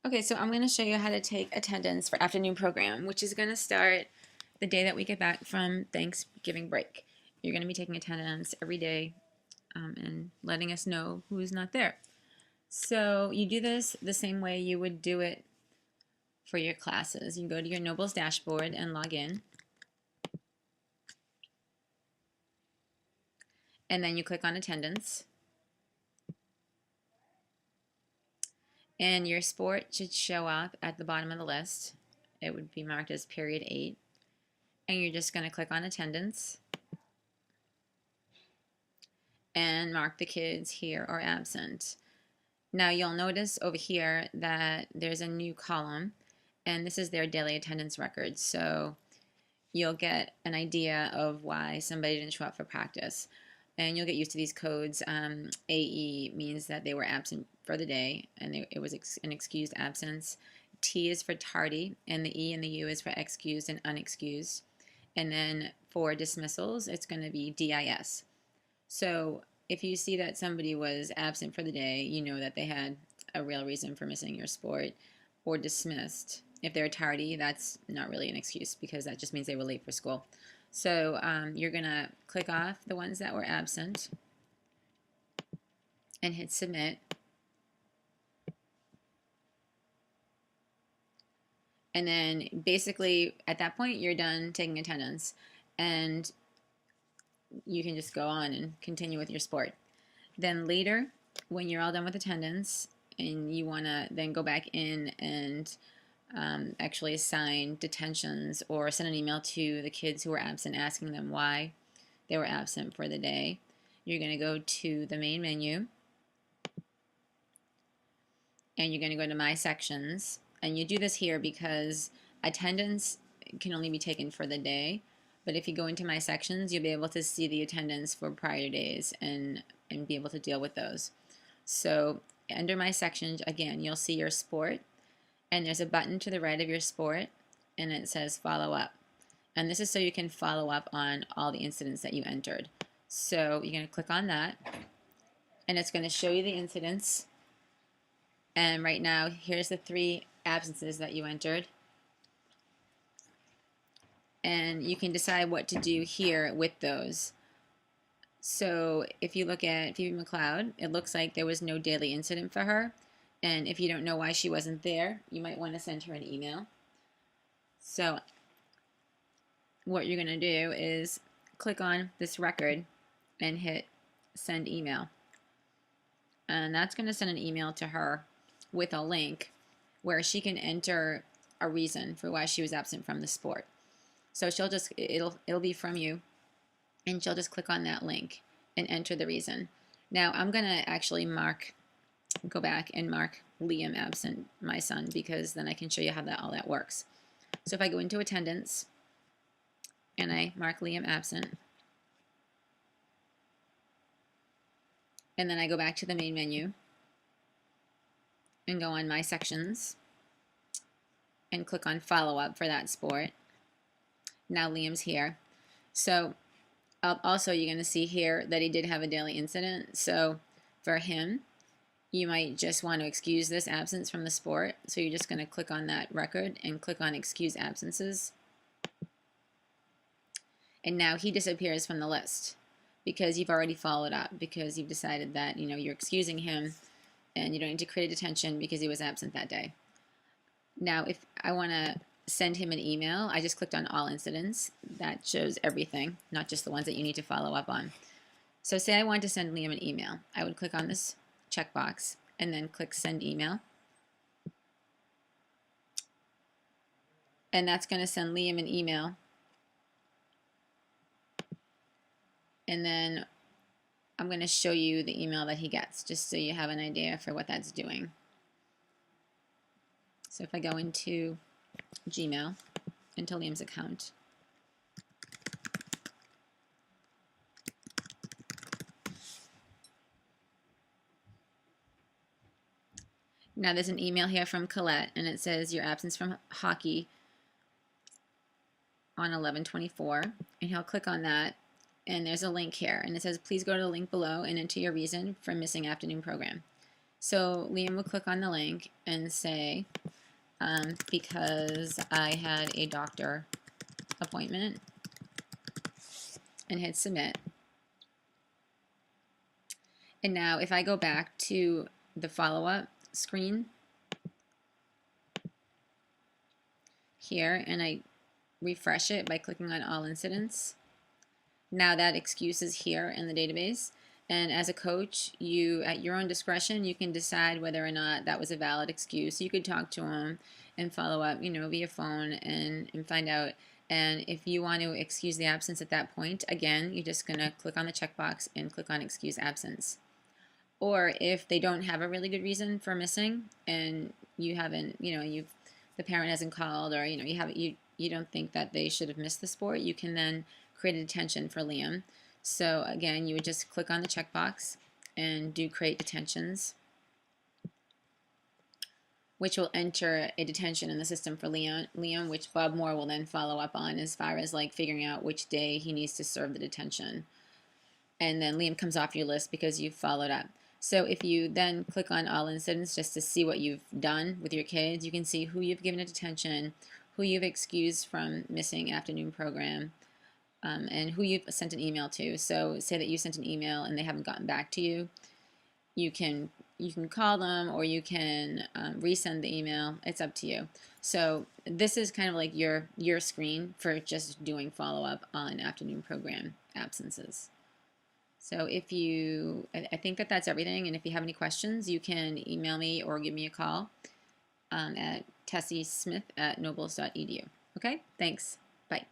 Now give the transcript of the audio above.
Okay, so I'm going to show you how to take attendance for afternoon program, which is going to start the day that we get back from Thanksgiving break. You're going to be taking attendance every day and letting us know who's not there. So you do this the same way you would do it for your classes. You go to your Nobles dashboard and log in, and then you click on attendance. And your sport should show up at the bottom of the list. It would be marked as period 8. And you're just going to click on attendance and mark the kids here are absent. Now you'll notice over here that there's a new column, and this is their daily attendance record. So you'll get an idea of why somebody didn't show up for practice. And you'll get used to these codes. AE means that they were absent for the day, and it was an excused absence. T is for tardy, and the E and the U is for excused and unexcused. And then for dismissals, it's going to be DIS. So if you see that somebody was absent for the day, you know that they had a real reason for missing your sport, or dismissed. If they're tardy, that's not really an excuse because that just means they were late for school. So you're going to click off the ones that were absent and hit submit. And then basically at that point you're done taking attendance, and you can just go on and continue with your sport. Then later, when you're all done with attendance and you want to then go back in and actually assign detentions or send an email to the kids who were absent asking them why they were absent for the day, you're going to go to the main menu and you're going to go to My Sections. And you do this here because attendance can only be taken for the day. But if you go into My Sections, you'll be able to see the attendance for prior days and be able to deal with those. So under My Sections, again, you'll see your sport. And there's a button to the right of your sport, and it says Follow Up. And this is so you can follow up on all the incidents that you entered. So you're going to click on that, and it's going to show you the incidents. And right now, here's the 3 absences that you entered. And you can decide what to do here with those. So if you look at Phoebe McLeod, it looks like there was no daily incident for her. And if you don't know why she wasn't there, you might want to send her an email. So what you're going to do is click on this record and hit send email. And that's going to send an email to her with a link where she can enter a reason for why she was absent from the sport. So she'll just, it'll be from you, and she'll just click on that link and enter the reason. Now I'm going to actually go back and mark Liam absent, my son, because then I can show you how all that works. So if I go into attendance and I mark Liam absent, and then I go back to the main menu and go on My Sections and click on Follow Up for that sport. Now Liam's here. So also you're going to see here that he did have a daily incident. So for him, you might just want to excuse this absence from the sport. So you're just going to click on that record and click on Excuse Absences. And now he disappears from the list because you've already followed up, because you've decided that you're excusing him and you don't need to create a detention because he was absent that day. Now if I want to send him an email, I just clicked on All Incidents. That shows everything, not just the ones that you need to follow up on. So say I want to send Liam an email. I would click on this checkbox and then click Send Email. And that's going to send Liam an email. And then I'm going to show you the email that he gets, just so you have an idea for what that's doing. So if I go into Gmail, into Liam's account, now there's an email here from Colette, and it says your absence from hockey on 11/24, and he'll click on that, and there's a link here, and it says please go to the link below and enter your reason for missing afternoon program. So Liam will click on the link and say, because I had a doctor appointment, and hit submit. And now if I go back to the follow-up screen here and I refresh it by clicking on all incidents, now that excuse is here in the database. And as a coach, you, at your own discretion, you can decide whether or not that was a valid excuse. You could talk to them and follow up, via phone and find out. And if you want to excuse the absence at that point, again, you're just going to click on the checkbox and click on excuse absence. Or if they don't have a really good reason for missing and you haven't, the parent hasn't called, or you don't think that they should have missed the sport, you can then create a detention for Liam. So again, you would just click on the checkbox and do create detentions, which will enter a detention in the system for Liam, which Bob Moore will then follow up on as far as like figuring out which day he needs to serve the detention. And then Liam comes off your list because you've followed up. So if you then click on all incidents just to see what you've done with your kids, you can see who you've given a detention, who you've excused from missing afternoon program, and who you've sent an email to. So say that you sent an email and they haven't gotten back to you. You can call them, or you can resend the email. It's up to you. So this is kind of like your screen for just doing follow-up on afternoon program absences. So if you, I think that that's everything, and if you have any questions, you can email me or give me a call at tessiesmith@nobles.edu. Okay, thanks. Bye.